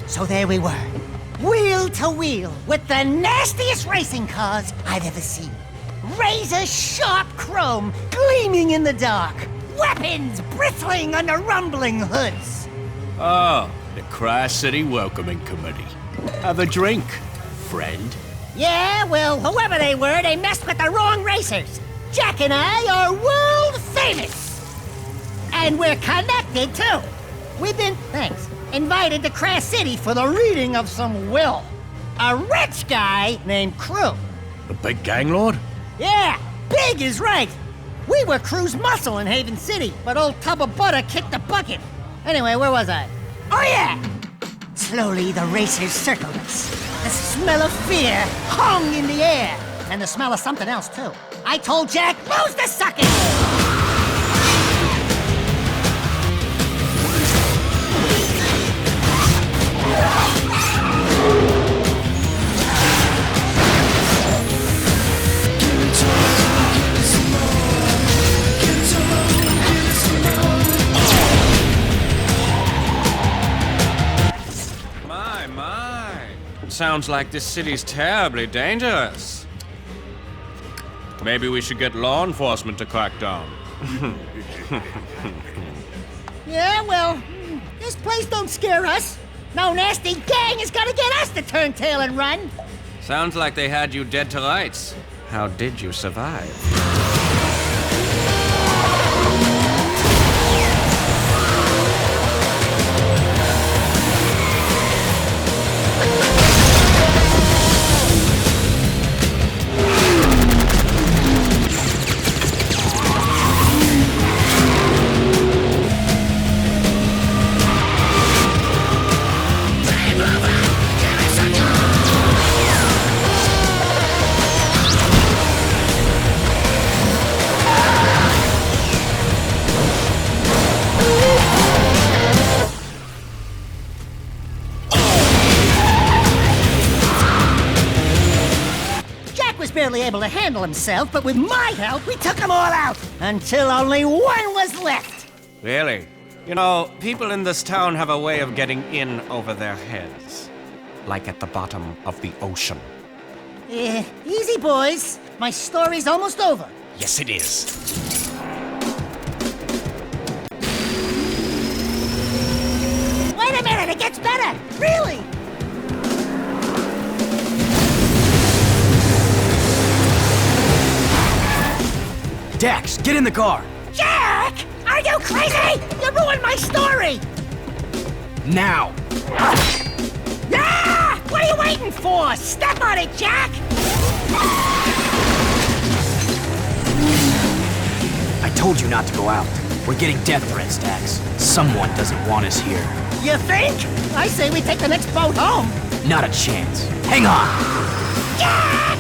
So there we were, wheel to wheel, with the nastiest racing cars I've ever seen. Razor-sharp chrome gleaming in the dark, weapons bristling under rumbling hoods. Oh, the Tri-City Welcoming Committee. Have a drink, friend. Yeah, well, whoever they were, they messed with the wrong racers. Jak and I are world famous. And we're connected, too. We've been, invited to Crash City for the reading of some will. A rich guy named Crew. The big gang lord? Yeah, big is right. We were Crew's muscle in Haven City, but old Tub of Butter kicked the bucket. Anyway, where was I? Oh, yeah! Slowly, the racers circled us. The smell of fear hung in the air. And the smell of something else, too. I told Jak, lose the suckers! Sounds like this city's terribly dangerous. Maybe we should get law enforcement to crack down. Yeah, well, this place don't scare us. No nasty gang is gonna get us to turn tail and run. Sounds like they had you dead to rights. How did you survive? Barely able to handle himself, but with my help, we took them all out, until only one was left. Really? You know, people in this town have a way of getting in over their heads. Like at the bottom of the ocean. Easy, boys. My story's almost over. Yes, it is. Wait a minute, it gets better! Really! Dax, get in the car! Jak! Are you crazy? You ruined my story! Now! Ah! What are you waiting for? Step on it, Jak! I told you not to go out. We're getting death threats, Dax. Someone doesn't want us here. You think? I say we take the next boat home. Not a chance. Hang on! Jak!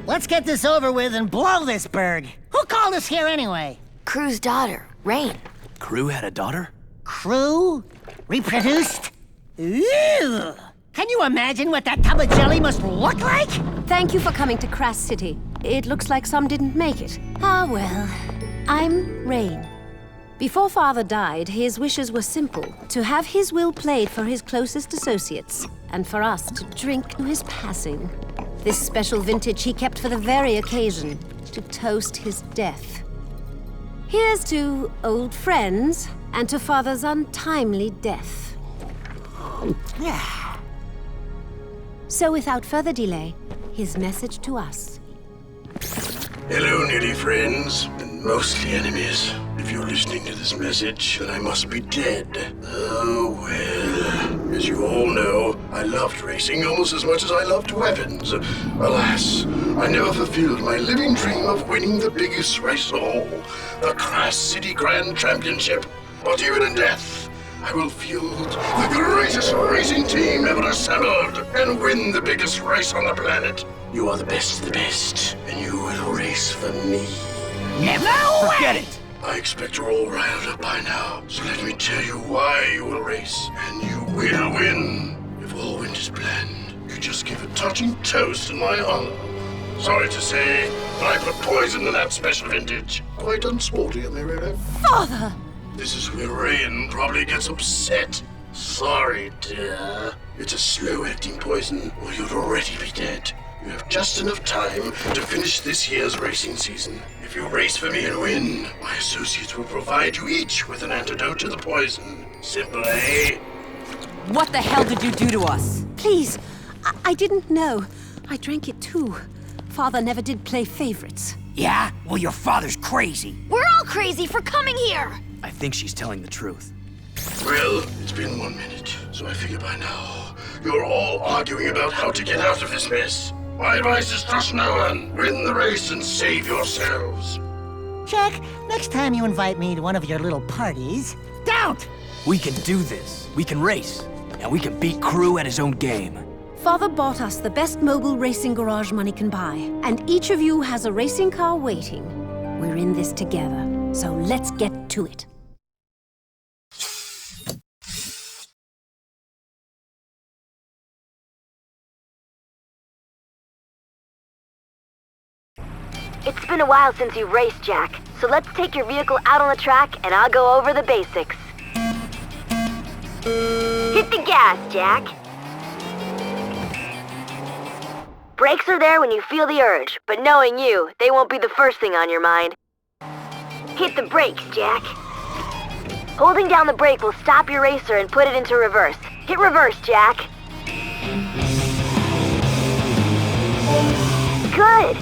Let's get this over with and blow this berg. Who called us here anyway? Crew's daughter, Rain. Crew had a daughter? Crew? Reproduced? Ew! Can you imagine what that tub of jelly must look like? Thank you for coming to Crass City. It looks like some didn't make it. Ah, well. I'm Rain. Before Father died, his wishes were simple. To have his will played for his closest associates, and for us to drink to his passing. This special vintage he kept for the very occasion, to toast his death. Here's to old friends, and to Father's untimely death. So without further delay, his message to us. Hello, nearly friends, and mostly enemies. If you're listening to this message, then I must be dead. Oh, well. As you all know, I loved racing almost as much as I loved weapons. Alas, I never fulfilled my living dream of winning the biggest race of all, the Crass City Grand Championship. But even in death, I will field the greatest racing team ever assembled and win the biggest race on the planet. You are the best of the best, and you will race for me. Never Forget it! I expect you're all riled up by now, so let me tell you why you will race, and you will win. If all went as planned, you just give a touching toast in my honor. Sorry to say, but I put poison in that special vintage. Quite unsporty, am I right? Father! This is where Rain probably gets upset. Sorry, dear. It's a slow-acting poison, or you'd already be dead. You have just enough time to finish this year's racing season. If you race for me and win, my associates will provide you each with an antidote to the poison. Simple, eh? What the hell did you do to us? Please, I didn't know. I drank it too. Father never did play favorites. Yeah? Well, your father's crazy. We're all crazy for coming here! I think she's telling the truth. Well, it's been 1 minute, so I figure by now you're all arguing about how to get out of this mess. My advice is trust no one. Win the race and save yourselves. Jack, next time you invite me to one of your little parties, don't! We can do this. We can race. And we can beat Crew at his own game. Father bought us the best mobile racing garage money can buy, and each of you has a racing car waiting. We're in this together, so let's get to it. It's been a while since you raced, Jack, so let's take your vehicle out on the track and I'll go over the basics. Hit the gas, Jack. Brakes are there when you feel the urge, but knowing you, they won't be the first thing on your mind. Hit the brakes, Jack. Holding down the brake will stop your racer and put it into reverse. Hit reverse, Jack. Good!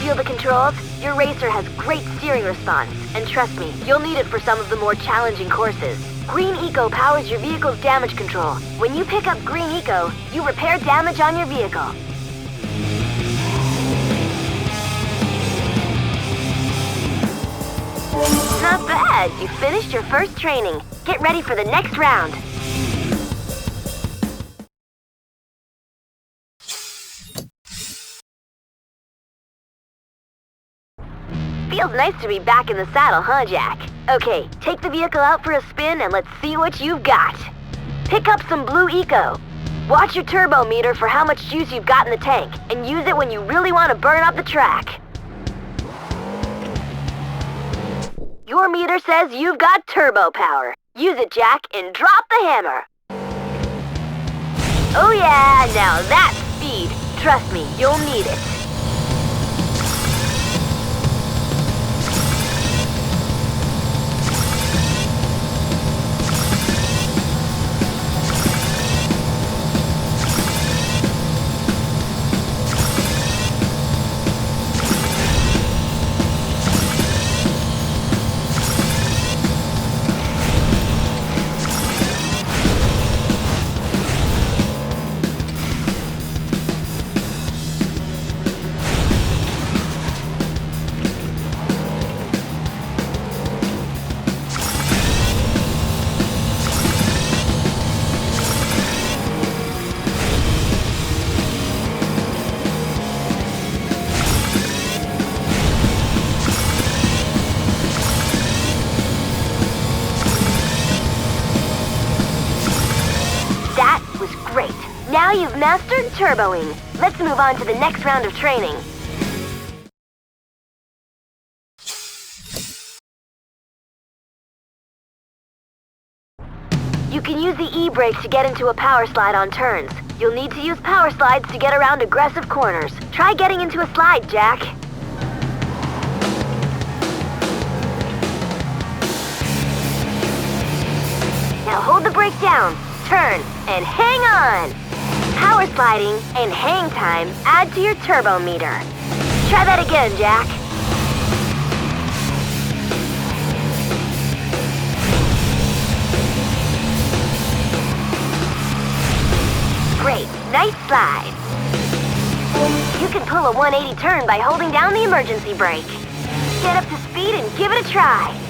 Feel the controls? Your racer has great steering response, and trust me, you'll need it for some of the more challenging courses. Green Eco powers your vehicle's damage control. When you pick up Green Eco, you repair damage on your vehicle. Not bad. You finished your first training. Get ready for the next round. Feels nice to be back in the saddle, huh, Jack? Okay, take the vehicle out for a spin and let's see what you've got. Pick up some Blue Eco. Watch your turbo meter for how much juice you've got in the tank, and use it when you really want to burn up the track. Your meter says you've got turbo power. Use it, Jack, and drop the hammer. Oh yeah, now that's speed. Trust me, you'll need it. mastered turboing. Let's move on to the next round of training. You can use the E-brake to get into a power slide on turns. You'll need to use power slides to get around aggressive corners. Try getting into a slide, Jak. Now hold the brake down, turn, and hang on! Power sliding and hang time add to your turbo meter. Try that again, Jak. Great, nice slide. You can pull a 180 turn by holding down the emergency brake. Get up to speed and give it a try.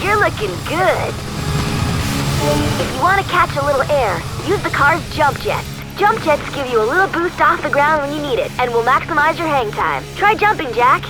You're looking good. If you want to catch a little air, use the car's jump jets. Jump jets give you a little boost off the ground when you need it and will maximize your hang time. Try jumping, Jak.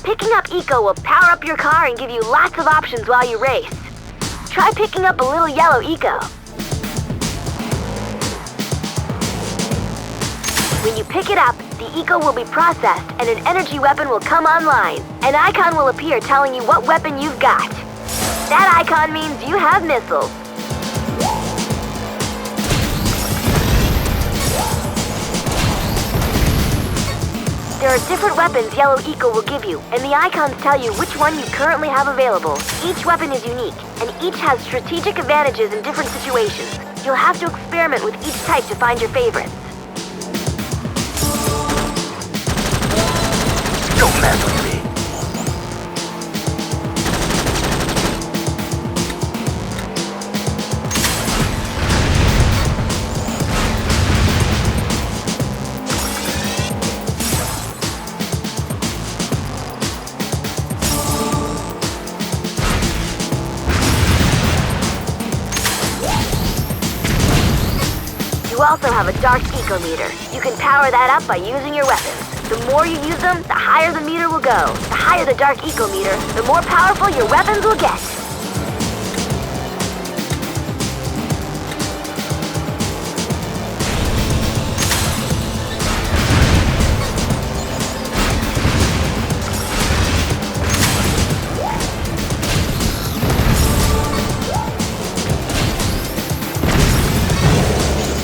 Picking up Eco will power up your car and give you lots of options while you race. Try picking up a little yellow Eco. When you pick it up, the Eco will be processed and an energy weapon will come online. An icon will appear telling you what weapon you've got. That icon means you have missiles. There are different weapons Yellow Eco will give you, and the icons tell you which one you currently have available. Each weapon is unique, and each has strategic advantages in different situations. You'll have to experiment with each type to find your favorites. Don't mess with me. You also have a dark eco meter. You can power that up by using your weapons. The more you use them, the higher the meter will go. The higher the dark eco meter, the more powerful your weapons will get.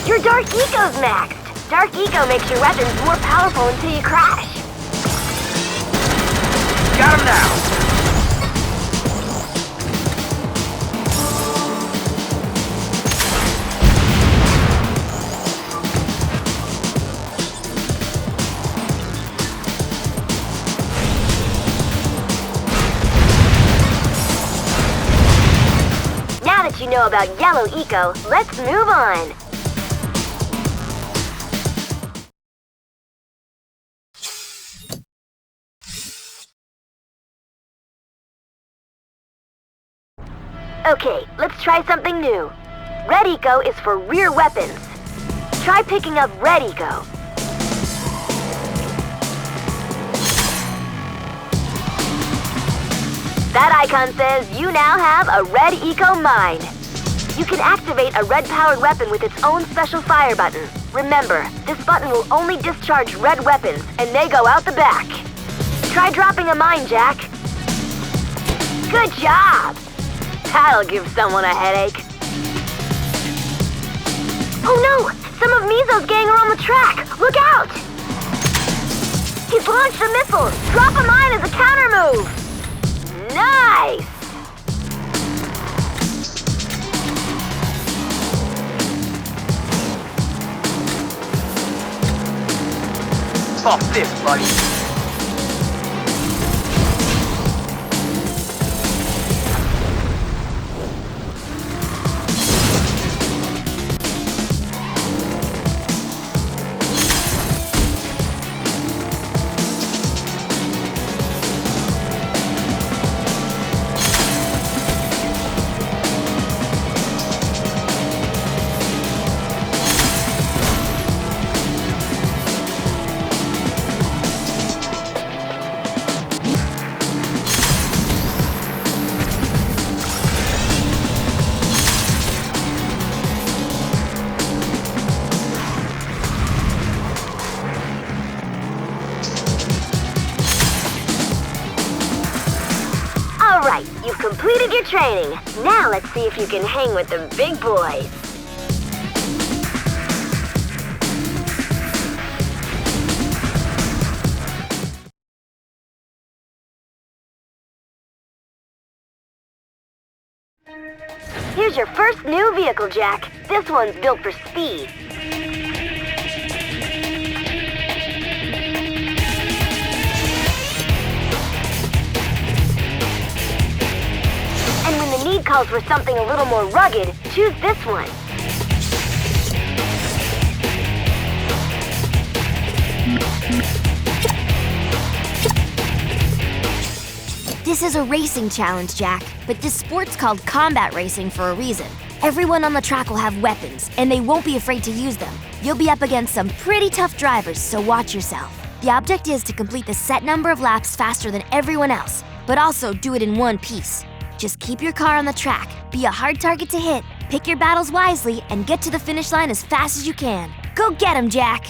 Your dark eco's maxed. Dark Eco makes your weapons more powerful until you crash. Got him now! Now that you know about Yellow Eco, let's move on. Okay, let's try something new. Red Eco is for rear weapons. Try picking up Red Eco. That icon says you now have a Red Eco mine. You can activate a red-powered weapon with its own special fire button. Remember, this button will only discharge red weapons, and they go out the back. Try dropping a mine, Jak. Good job! That'll give someone a headache. Oh no! Some of Mizo's gang are on the track! Look out! He's launched a missile! Drop a mine as a counter move! Nice! Step off this, buddy. Alright, you've completed your training. Now let's see if you can hang with the big boys. Here's your first new vehicle, Jak. This one's built for speed. And when the need calls for something a little more rugged, choose this one. This is a racing challenge, Jak, but this sport's called combat racing for a reason. Everyone on the track will have weapons, and they won't be afraid to use them. You'll be up against some pretty tough drivers, so watch yourself. The object is to complete the set number of laps faster than everyone else, but also do it in one piece. Just keep your car on the track, be a hard target to hit, pick your battles wisely, and get to the finish line as fast as you can. Go get 'em, Jak!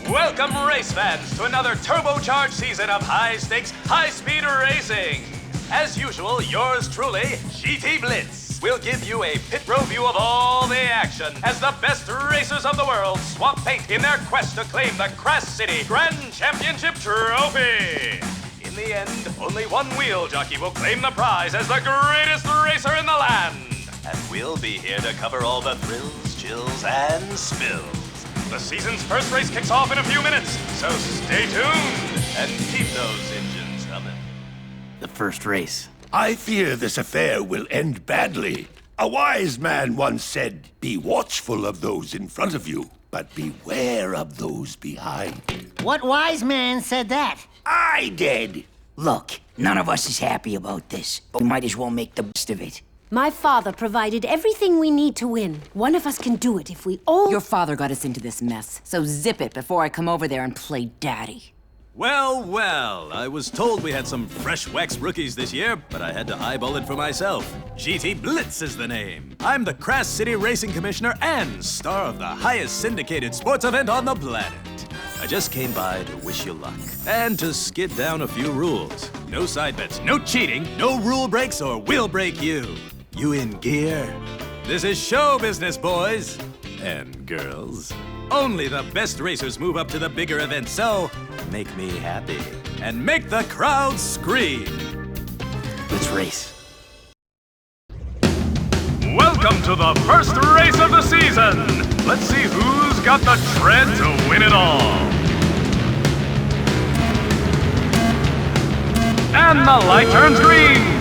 Welcome, race fans, to another turbocharged season of high-stakes, high-speed racing. As usual, yours truly, GT Blitz, will give you a pit row view of all the action as the best racers of the world swap paint in their quest to claim the Crass City Grand Championship Trophy. In the end, only one wheel jockey will claim the prize as the greatest racer in the land. And we'll be here to cover all the thrills, chills, and spills. The season's first race kicks off in a few minutes, so stay tuned and keep those engines humming. The first race. I fear this affair will end badly. A wise man once said, "Be watchful of those in front of you, but beware of those behind." What wise man said that? I did. Look, none of us is happy about this, but we might as well make the best of it. My father provided everything we need to win. One of us can do it if we all... Your father got us into this mess, so zip it before I come over there and play daddy. Well, well, I was told we had some fresh wax rookies this year, but I had to eyeball it for myself. GT Blitz is the name. I'm the Crass City Racing Commissioner and star of the highest syndicated sports event on the planet. I just came by to wish you luck and to skid down a few rules. No side bets, no cheating, no rule breaks or we'll break you. You in gear? This is show business, boys and girls. Only the best racers move up to the bigger events, so make me happy and make the crowd scream. Let's race. Welcome to the first race of the season. Let's see who's got the tread to win it all. And the light turns green.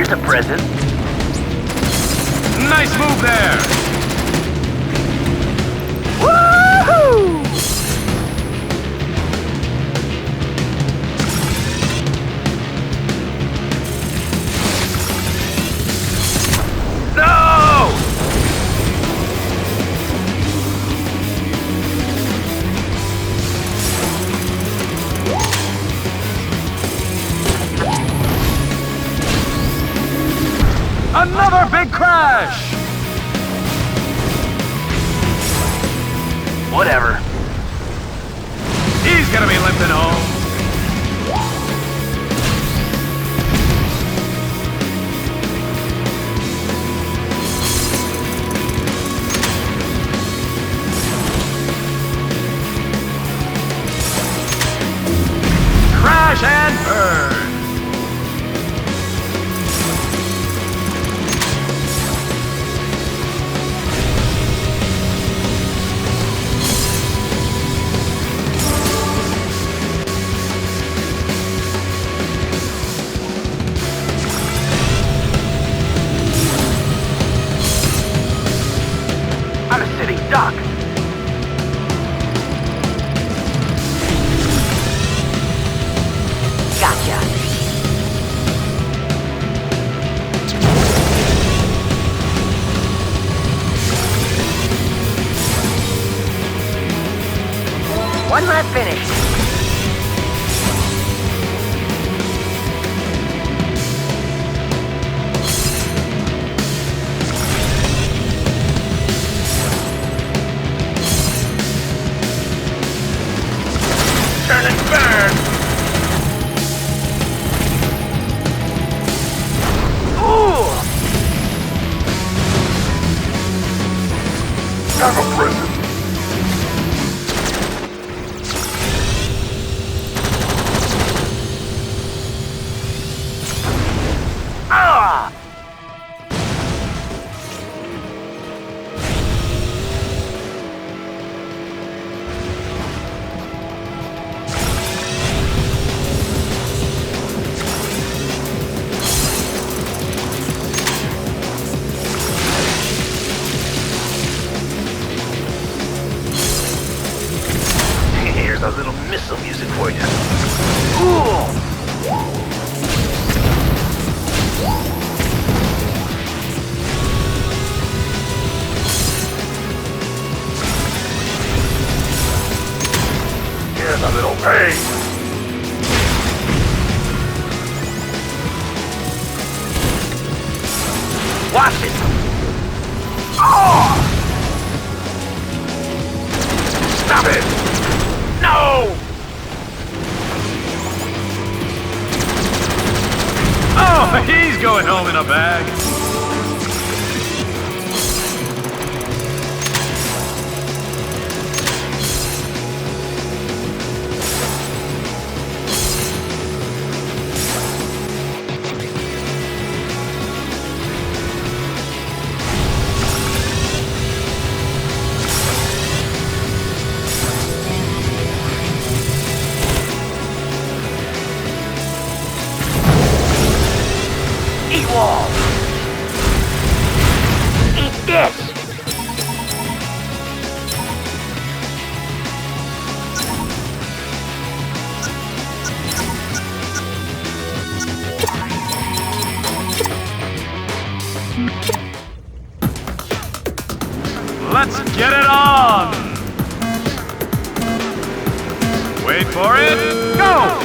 There's a present. Nice move there. Woohoo! No! Another big crash! Whatever. He's gonna be limping home. Crash and burn! I'm a sitting duck. Gotcha. One lap finish. Turn and burn! Ooh! Have a present. Ah! Here's a little missile music for you. Ooh! Here's a little pain. Watch it! Oh! Stop it! No! Oh, he's going home in a bag. Eat walls! Eat this! Let's get it on! Wait for it, go!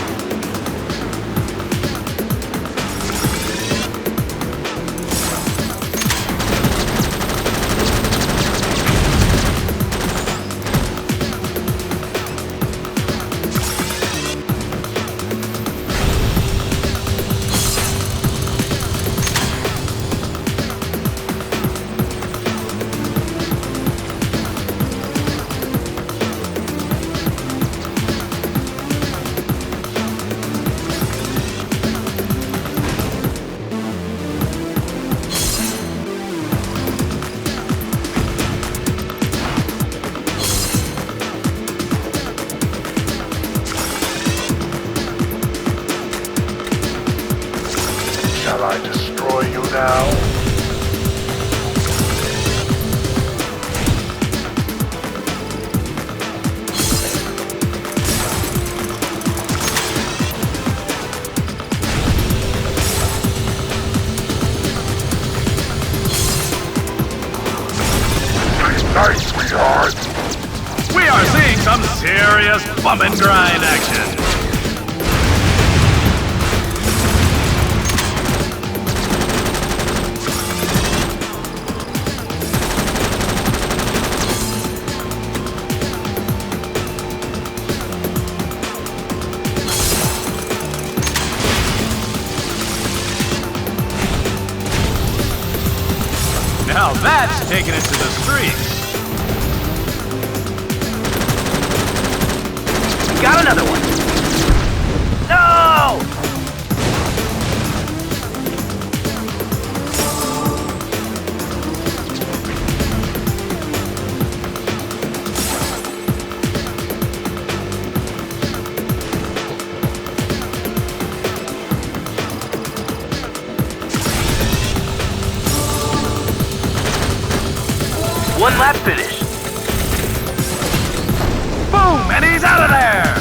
now. Nice, sweetheart. We are seeing some serious bump and grind action. Now that's taking it to the streets. Got another one. No! One lap finish. Boom! And he's out of there!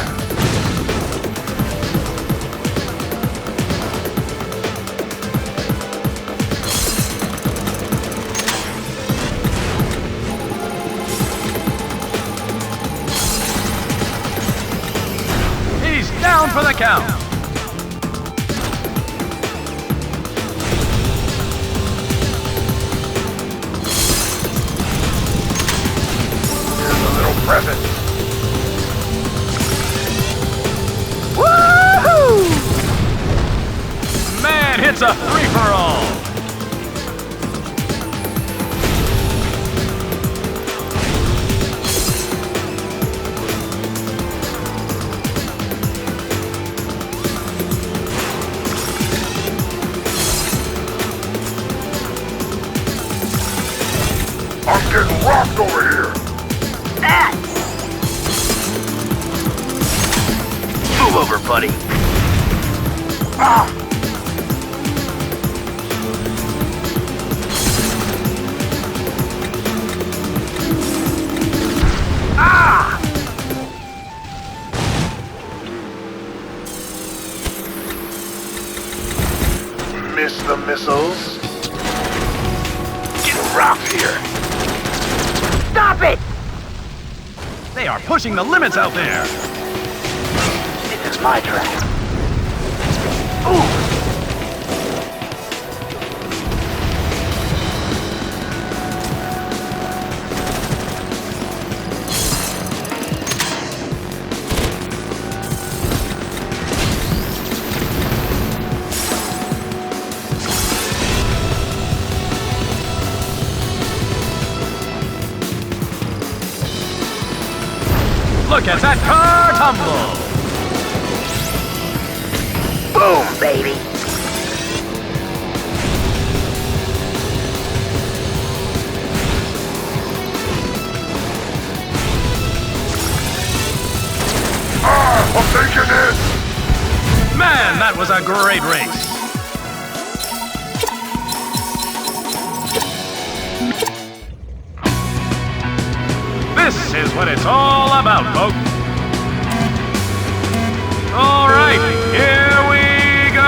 He's down for the count. Here's a little present. Woohoo! Man, it's a free-for-all. I'm getting rocked over here. Move over, buddy. Ah! Ah! Miss the missiles. Get rocked here. Stop it! They are pushing the limits out there. This is my track. Ooh! Look at that car tumble! Boom, baby! Ah, I'm taking it! Man, that was a great race. This is what it's all about, folks. All right, here we go.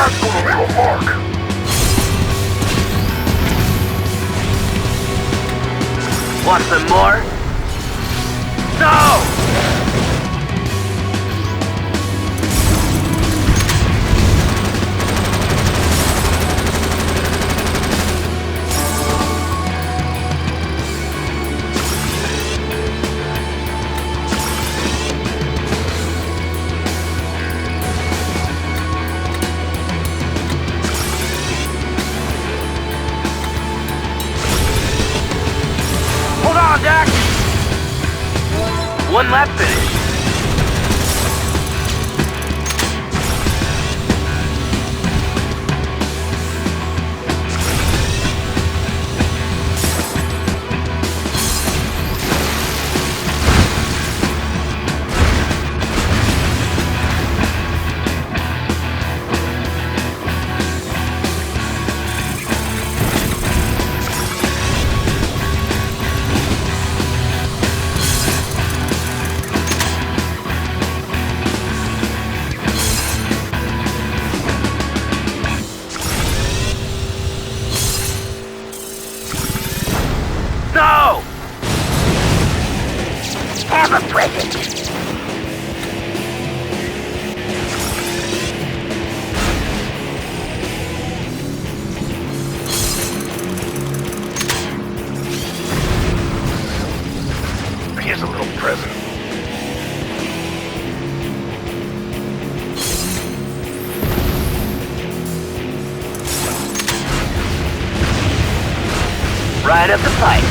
That's gonna leave a mark. Want some more? No! Hold on, Dax! One lap finish. No! Have a present. Here's a little present. Right up the pipe.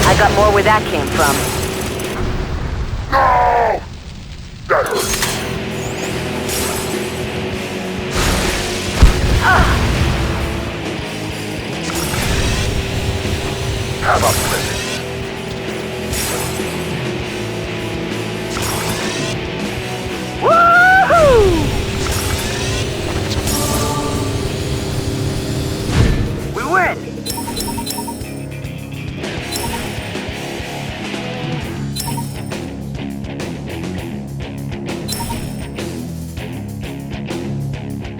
I got more where that came from. No! That hurt. Have a